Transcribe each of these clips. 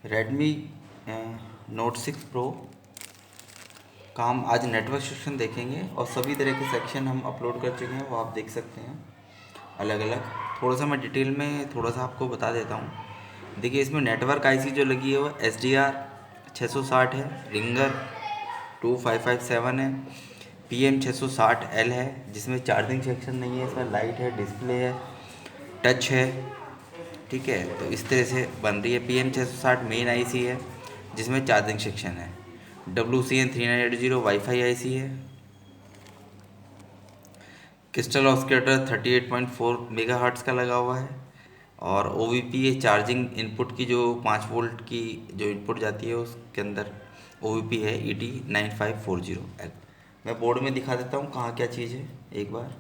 Redmi note 6 pro का हम आज नेटवर्क सेक्शन देखेंगे और सभी तरह के सेक्शन हम अपलोड कर चुके हैं, वो आप देख सकते हैं अलग अलग। थोड़ा सा मैं डिटेल में थोड़ा सा आपको बता देता हूँ। देखिए, इसमें नेटवर्क आईसी जो लगी है वो SDR 660 है, रिंगर 2557 है, PM 660L है, जिसमें चार्जिंग सेक्शन नहीं है, इसमें लाइट है, डिस्प्ले है, टच है। ठीक है, तो इस तरह से बन रही है। PM 660 मेन आईसी है जिसमें चार्जिंग सेक्शन है। WCN 3980 वाईफाई आईसी है। क्रिस्टल ऑस्किलेटर 38.4 मेगाहर्ट्ज़ का लगा हुआ है। और OVP चार्जिंग इनपुट की जो 5 वोल्ट की जो इनपुट जाती है उसके अंदर OVP है ET9540L। मैं बोर्ड में दिखा देता हूँ कहाँ क्या चीज़ है एक बार।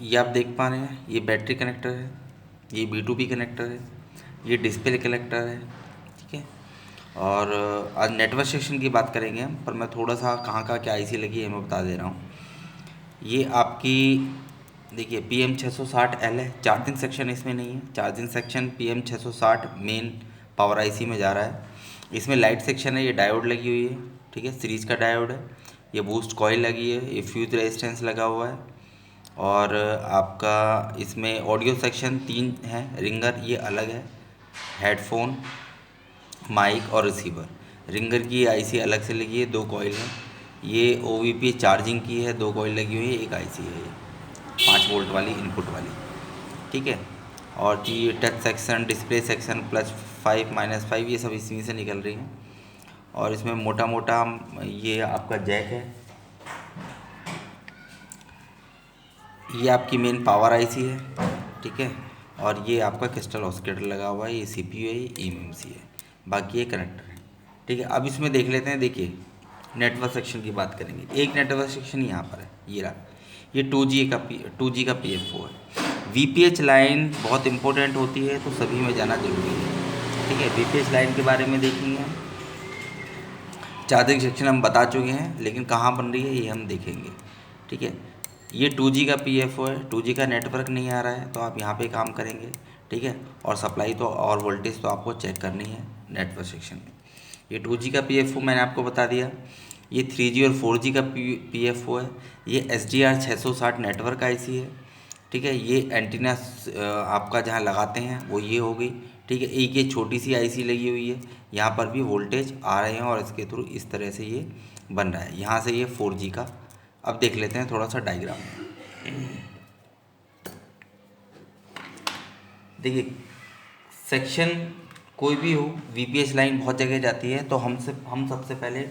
ये आप देख पा रहे हैं, ये बैटरी कनेक्टर है, ये B2B कनेक्टर है, ये डिस्प्ले कनेक्टर है। ठीक है, और आज नेटवर्क सेक्शन की बात करेंगे हम, पर मैं थोड़ा सा कहाँ का क्या आईसी लगी है मैं बता दे रहा हूँ। ये आपकी देखिए PM 660L है। चार्जिंग सेक्शन इसमें नहीं है। Charging section PM 660 main power IC में जा रहा है। इसमें लाइट सेक्शन है, ये डायोड लगी हुई है। ठीक है, सीरीज का डायोड है। ये बूस्ट कॉइल लगी है, ये फ्यूज रेजिस्टेंस लगा हुआ है। और आपका इसमें ऑडियो सेक्शन 3 है, रिंगर ये अलग है, हेडफोन, माइक और रिसीवर। रिंगर की आईसी अलग से लगी है, 2 कॉइल है। ये OVP चार्जिंग की है, 2 कॉइल लगी हुई है, एक आईसी है ये 5 वोल्ट वाली इनपुट वाली। ठीक है, और ये टच सेक्शन, डिस्प्ले सेक्शन, +5 -5 ये सब इसी से निकल रही हैं। और इसमें मोटा मोटा ये आपका जैक है, ये आपकी मेन पावर आईसी है। ठीक है, और ये आपका क्रिस्टल ऑस्किलेटर लगा हुआ है, ये CPU है, ये eMMC है, बाकी ये कनेक्टर है। ठीक है, अब इसमें देख लेते हैं। देखिए, नेटवर्क सेक्शन की बात करेंगे। एक नेटवर्क सेक्शन यहाँ पर है, ये रहा, ये 2G का PFO है। VPH लाइन बहुत इंपॉर्टेंट होती है, तो सभी में जाना जरूरी है। ठीक है, VPH लाइन के बारे में देखेंगे हम। चार्जिंग सेक्शन हम बता चुके हैं, लेकिन कहाँ बन रही है ये हम देखेंगे। ठीक है, ये 2G का PFO है, 2G का नेटवर्क नहीं आ रहा है तो आप यहाँ पे काम करेंगे। ठीक है, और सप्लाई तो और वोल्टेज तो आपको चेक करनी है नेटवर्क सेक्शन में। ये 2G का PFO मैंने आपको बता दिया। ये 3G और 4G का PFO है। ये SDR 660 नेटवर्क आईसी है। ठीक है, ये एंटीना आपका जहाँ लगाते हैं वो ये हो गई। ठीक है, एक ये छोटी सी आईसी लगी हुई है, यहाँ पर भी वोल्टेज आ रहे हैं और इसके थ्रू इस तरह से ये बन रहा है। यहाँ से ये 4G का। अब देख लेते हैं थोड़ा सा डायग्राम। देखिए, सेक्शन कोई भी हो, VPH लाइन बहुत जगह जाती है, तो हम सबसे पहले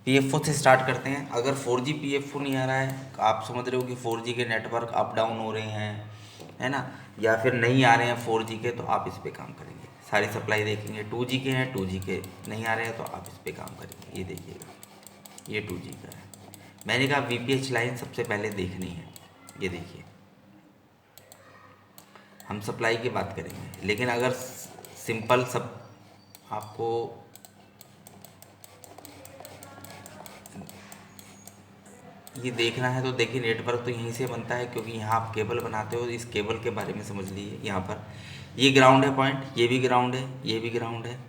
PFO से स्टार्ट करते हैं। अगर 4G PFO नहीं आ रहा है, आप समझ रहे हो कि 4G के नेटवर्क अप डाउन हो रहे हैं, है ना, या फिर नहीं आ रहे हैं 4G के, तो आप इस पे काम करेंगे। सारी सप्लाई देखेंगे, 2G के हैं, 2G के नहीं आ रहे हैं तो आप इस पे काम करेंगे। ये देखिएगा, ये 2G का है। मैंने कहा VPH लाइन सबसे पहले देखनी है। ये देखिए, हम सप्लाई की बात करेंगे, लेकिन अगर सिंपल सब आपको ये देखना है तो देखिए, नेटवर्क तो यहीं से बनता है, क्योंकि यहाँ आप केबल बनाते हो। इस केबल के बारे में समझ लीजिए। यहाँ पर ये ग्राउंड है पॉइंट, ये भी ग्राउंड है, ये भी ग्राउंड है,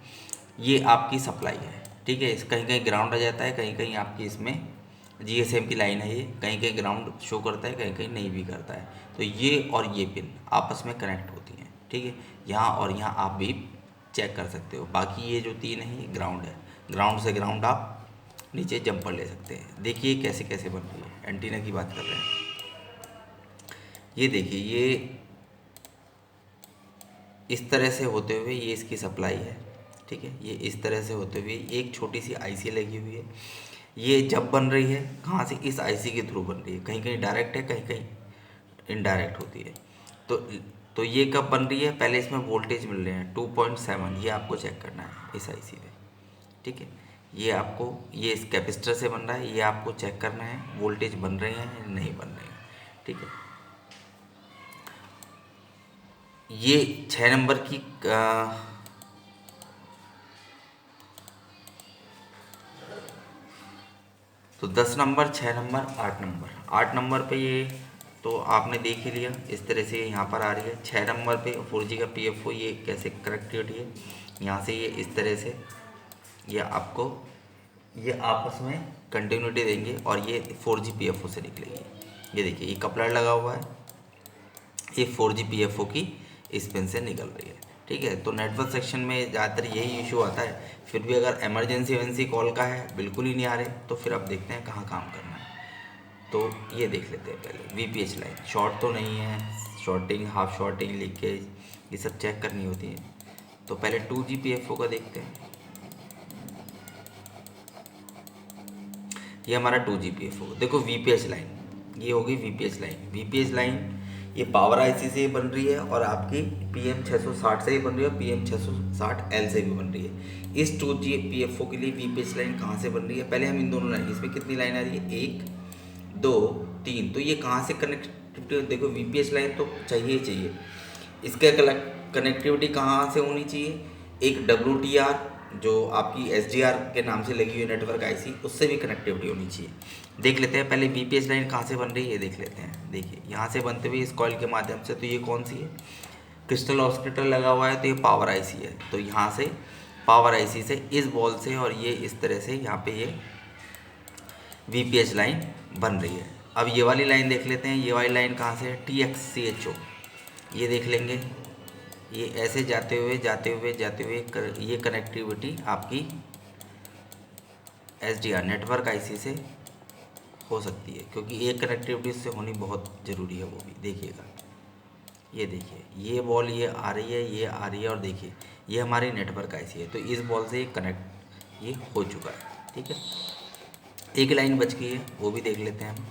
ये आपकी सप्लाई है। ठीक है, इस कहीं कहीं ग्राउंड आ जाता है, कहीं कहीं आपकी इसमें GSM की लाइन है, ये कहीं कहीं ग्राउंड शो करता है, कहीं कहीं नहीं भी करता है। तो ये और ये पिन आपस में कनेक्ट होती हैं। ठीक है, यहाँ और यहाँ आप भी चेक कर सकते हो। बाकी ये जो 3 है ये ग्राउंड है। ग्राउंड से ग्राउंड आप नीचे जंपर ले सकते हैं। देखिए कैसे कैसे बन रही है। एंटीना की बात कर रहे हैं, ये देखिए, ये इस तरह से होते हुए ये इसकी सप्लाई है। ठीक है, ये इस तरह से होते हुए एक छोटी सी आईसी लगी हुई है। ये जब बन रही है कहाँ से, इस आईसी के थ्रू बन रही है। कहीं कहीं डायरेक्ट है, कहीं कहीं इनडायरेक्ट होती है। तो तो ये कब बन रही है, पहले इसमें वोल्टेज मिल रहे हैं 2.7, ये आपको चेक करना है इस आईसी पे। ठीक है, ये आपको, ये इस कैपेसिटर से बन रहा है, ये आपको चेक करना है वोल्टेज बन रहे हैं या नहीं बन रहे हैं। ठीक है, ये 6 नंबर की तो 10 नंबर, 6 नंबर, 8 नंबर, 8 नंबर पे ये तो आपने देख ही लिया, इस तरह से यहाँ पर आ रही है 6 नंबर पे 4G का PFO। ये कैसे कनेक्टिविटी है, यहाँ से ये इस तरह से ये आपको ये आपस में कंटिन्यूटी देंगे और ये 4G PFO से निकलेगी। ये देखिए, ये कपलर लगा हुआ है, ये 4G PFO की इस पिन से निकल रही है। ठीक है, तो नेटवर्क सेक्शन में ज़्यादातर यही इशू आता है। फिर भी अगर इमरजेंसी कॉल का है, बिल्कुल ही नहीं आ रहे, तो फिर अब देखते हैं कहाँ काम करना है। तो ये देख लेते हैं पहले VPH लाइन, शॉर्ट तो नहीं है, शॉर्टिंग, हाफ शॉर्टिंग, लीकेज, ये सब चेक करनी होती है। तो पहले 2G PFO का देखते हैं। ये हमारा 2G PFO, देखो VPH लाइन, ये होगी VPH लाइन। VPH लाइन ये पावर IC से बन रही है और आपकी PM660 से भी बन रही है और PM660L से भी बन रही है। इस 2G PFO के लिए VPH लाइन कहाँ से बन रही है, पहले हम इन दोनों लाइन, इसमें कितनी लाइन आ रही है, 1 2 3, तो ये कहाँ से कनेक्टिविटी, देखो VPH लाइन तो चाहिए ही चाहिए। इसका कनेक्टिविटी कहाँ से होनी चाहिए, एक WTR जो आपकी SDR के नाम से लगी हुई नेटवर्क IC, उससे भी कनेक्टिविटी होनी चाहिए। देख लेते हैं पहले VPH लाइन कहाँ से बन रही है, ये देख लेते हैं। देखिए, यहाँ से बनते हुए इस कॉइल के माध्यम से, तो ये कौन सी है, क्रिस्टल ऑसिलेटर लगा हुआ है, तो ये पावर IC है। तो यहाँ से पावर IC से इस बॉल से और ये इस तरह से यहाँ पे ये VPH लाइन बन रही है। अब ये वाली लाइन देख लेते हैं, ये वाली लाइन कहाँ से है, TXCHO, ये देख लेंगे। ये ऐसे जाते हुए ये कनेक्टिविटी आपकी SDR नेटवर्क IC से हो सकती है, क्योंकि एक कनेक्टिविटी से होनी बहुत ज़रूरी है, वो भी देखिएगा। ये देखिए, ये बॉल ये आ रही है, ये आ रही है, और देखिए ये हमारी नेटवर्क IC है, तो इस बॉल से ये कनेक्ट ये हो चुका है। ठीक है, एक लाइन बच गई है, वो भी देख लेते हैं हम।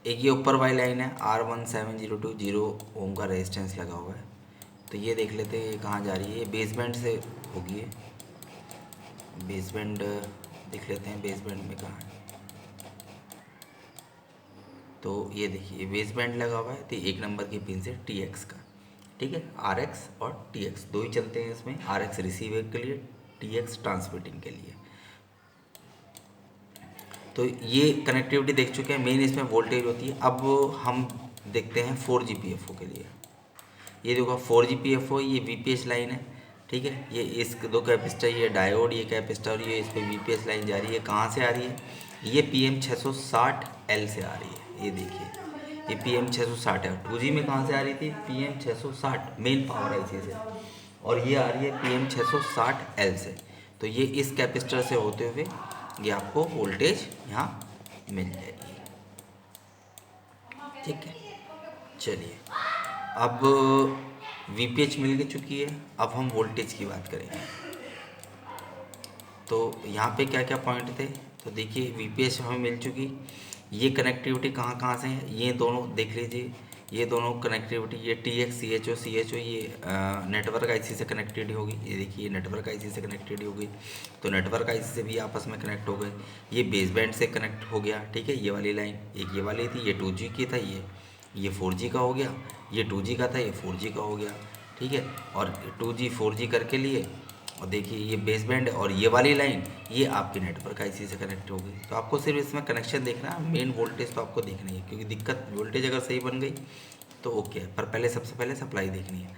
एक ये ऊपर वाली लाइन है, R17020 0 ओम का रेजिस्टेंस लगा हुआ है, तो ये देख लेते हैं ये कहाँ जा रही है, ये बेसबैंड से होगी है। बेसबैंड देख लेते हैं, बेसबैंड में कहाँ है, तो ये देखिए बेसबैंड लगा हुआ है, तो 1 नंबर की पिन से TX का। ठीक है, RX और TX दो ही चलते हैं इसमें, RX रिसीवर के लिए, TX ट्रांसमिटिंग के लिए। तो ये कनेक्टिविटी देख चुके हैं, मेन इसमें वोल्टेज होती है। अब हम देखते हैं 4G PFO के लिए। ये देखो 4G PFO, ये VPH लाइन है। ठीक है, ये इस दो कैपेसिटर, ये डायोड, ये कैपेसिटर, ये इस पर VPH लाइन जा रही है। कहाँ से आ रही है, ये PM660L से आ रही है। ये देखिए, ये PM660 है। 2G में कहाँ से आ रही थी, PM660 मेन पावर IC से, और ये आ रही है PM660L से। तो ये इस कैपेसिटर से होते हुए ये आपको वोल्टेज यहाँ मिल जाएगी। ठीक है, चलिए अब VPH मिल चुकी है, अब हम वोल्टेज की बात करेंगे। तो यहाँ पे क्या क्या पॉइंट थे, तो देखिए VPH हमें मिल चुकी। ये कनेक्टिविटी कहाँ कहाँ से है, ये दोनों देख लीजिए, ये दोनों कनेक्टिविटी, ये TX ये नेटवर्क IC से कनेक्टेड होगी। ये देखिए, ये नेटवर्क IC से कनेक्टेड हो गई, तो नेटवर्क IC से भी आपस में कनेक्ट हो गए। ये बेसबैंड से कनेक्ट हो गया। ठीक है, ये वाली लाइन, एक ये वाली थी, ये 2G की था, ये 4G का हो गया, ये 2G का था, ये 4G का हो गया। ठीक है, और 2G 4G करके लिए, और देखिए ये बेसबैंड है, और ये वाली लाइन ये आपकी नेटवर्क IC से कनेक्ट हो गई। तो आपको सिर्फ इसमें कनेक्शन देखना है, मेन वोल्टेज तो आपको देखना ही है, क्योंकि दिक्कत वोल्टेज अगर सही बन गई तो ओके है, पर पहले सबसे पहले सप्लाई देखनी है।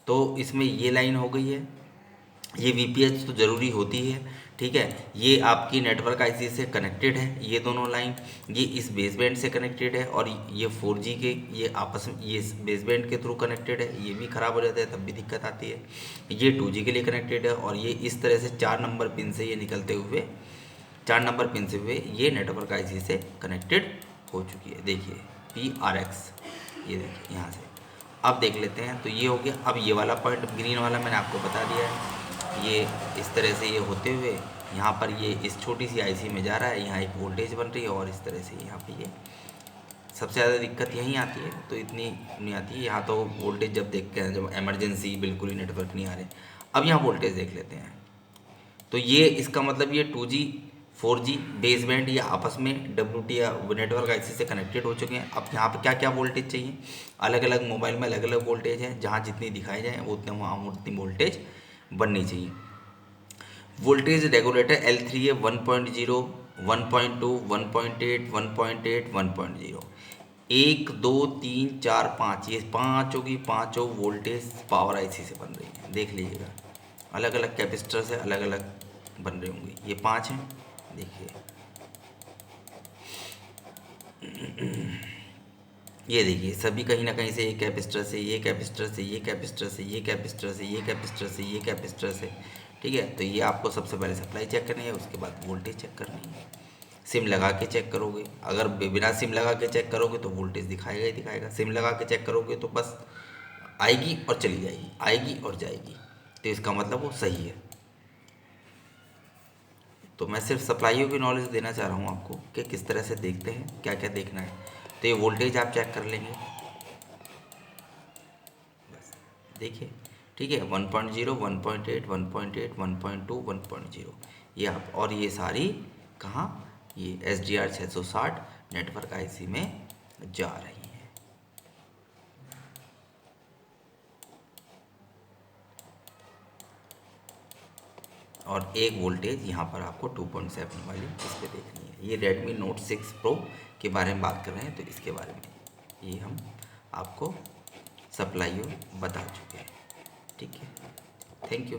तो इसमें ये लाइन हो गई है, ये VPH तो ज़रूरी होती है। ठीक है, ये आपकी नेटवर्क IC से कनेक्टेड है, ये दोनों लाइन, ये इस बेसबैंड से कनेक्टेड है, और ये 4G के ये आपस में ये बेसबैंड के थ्रू कनेक्टेड है। ये भी ख़राब हो जाता है तब भी दिक्कत आती है। ये 2G के लिए कनेक्टेड है, और ये इस तरह से 4 नंबर पिन से ये निकलते हुए 4 नंबर पिन से हुए ये नेटवर्क IC से कनेक्टेड हो चुकी है। देखिए PRX, ये देखिए यहाँ से। अब देख लेते हैं, तो ये हो गया। अब ये वाला पॉइंट ग्रीन वाला मैंने आपको बता दिया है, ये इस तरह से ये होते हुए यहाँ पर ये इस छोटी सी IC में जा रहा है, यहाँ एक वोल्टेज बन रही है, और इस तरह से यहाँ पे ये सबसे ज़्यादा दिक्कत यहीं आती है, तो इतनी नहीं आती है यहाँ। तो वोल्टेज जब देखते हैं, जब इमरजेंसी बिल्कुल ही नेटवर्क नहीं आ रहे। अब यहाँ वोल्टेज देख लेते हैं, तो ये इसका मतलब ये 2G 4G बेसबैंड या आपस में WT या नेटवर्क IC से कनेक्टेड हो चुके हैं। अब यहाँ पर क्या क्या वोल्टेज चाहिए, अलग अलग मोबाइल में अलग अलग वोल्टेज है, जहाँ जितनी दिखाई जाए उतने वहाँ उतनी वोल्टेज बननी चाहिए। वोल्टेज रेगुलेटर L3 है 1.0, 1.2, 1.8, 1.8, 1.0। 1 2 3 4 5, ये पाँचों की पाँचों वोल्टेज पावर आईसी से बन रही है। देख लीजिएगा, अलग अलग कैपेसिटर से अलग अलग बन रहे होंगे। ये पांच हैं, देखिए ये देखिए सभी कहीं ना कहीं से ये कैपेसिटर से ये कैपेसिटर से ये कैपेसिटर से ये कैपेसिटर से ये कैपेसिटर से ये कैपेसिटर से, ठीक है। तो ये आपको सबसे पहले सप्लाई चेक करनी है, उसके बाद वोल्टेज चेक करनी है। सिम लगा के चेक करोगे, अगर बिना सिम लगा के चेक करोगे तो वोल्टेज दिखाएगा ही दिखाएगा। सिम लगा के चेक करोगे तो बस आएगी और चली जाएगी, आएगी और जाएगी, तो इसका मतलब वो सही है। तो मैं सिर्फ सप्लाइयों की नॉलेज देना चाह रहा हूँ आपको कि किस तरह से देखते हैं, क्या क्या देखना है। तो ये वोल्टेज आप चेक कर लेंगे, बस देखिए, ठीक है। 1.0, 1.8, 1.8, 1.2, 1.0, ये आप, और ये सारी कहाँ, ये SDR 660 नेटवर्क आईसी में जा रही हैं। और एक वोल्टेज यहाँ पर आपको 2.7 वाली इस पर देखनी है। ये Redmi Note 6 Pro के बारे में बात कर रहे हैं, तो इसके बारे में ये हम आपको सप्लाईयों बता चुके हैं, ठीक है। Thank you.